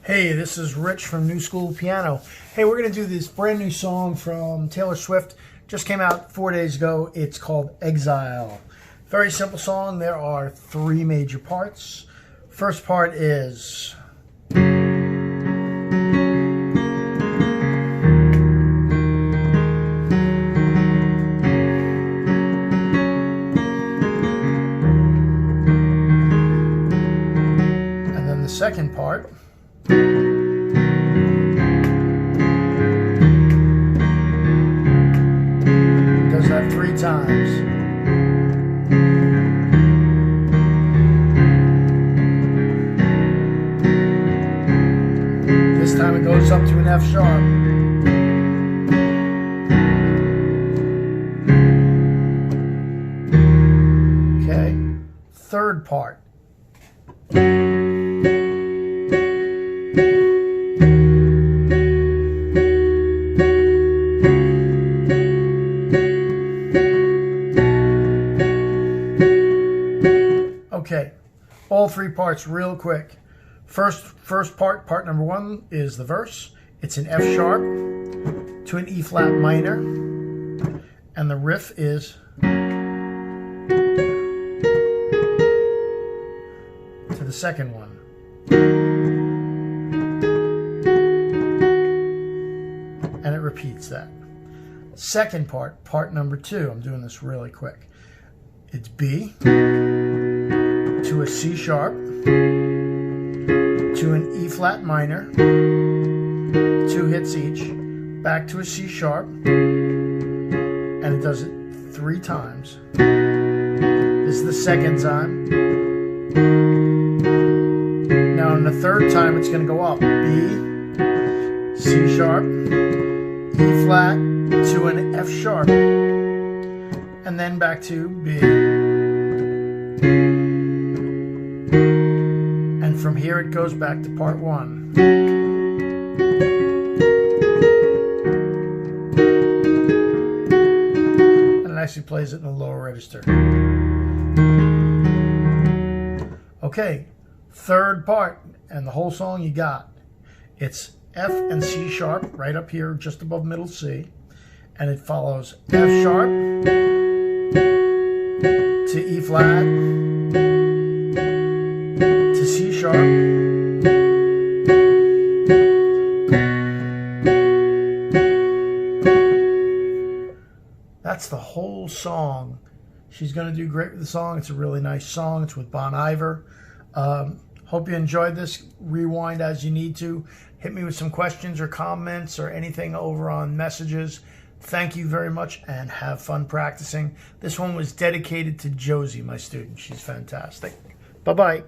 Hey, this is Rich from Newschoolpiano. Hey, we're going to do this brand new song from Taylor Swift. Just came out 4 days ago. It's called Exile. Very simple song. There are three major parts. First part is... and then the second part... does that three times. This time it goes up to an F sharp. Okay, third part. Okay, all three parts real quick. First part, part number one, is the verse. It's an F sharp to an E flat minor, and the riff is to the second one. And it repeats that. Second part, part number two, I'm doing this really quick. It's B to a C sharp, to an E flat minor, 2 hits each, back to a C sharp, and it does it 3 times. This is the second time. Now on the third time it's going to go up. B, C sharp, E flat, to an F sharp, and then back to B. And from here it goes back to part one. And it actually plays it in the lower register. Okay, third part, and the whole song you got. It's F and C sharp right up here just above middle C, and it follows F sharp to E flat to C sharp, that's the whole song. She's going to do great with the song. It's a really nice song. It's with Bon Iver. Hope you enjoyed this. Rewind as you need to. Hit me with some questions or comments or anything over on messages. Thank you very much and have fun practicing. This one was dedicated to Josie, my student. She's fantastic. Bye-bye.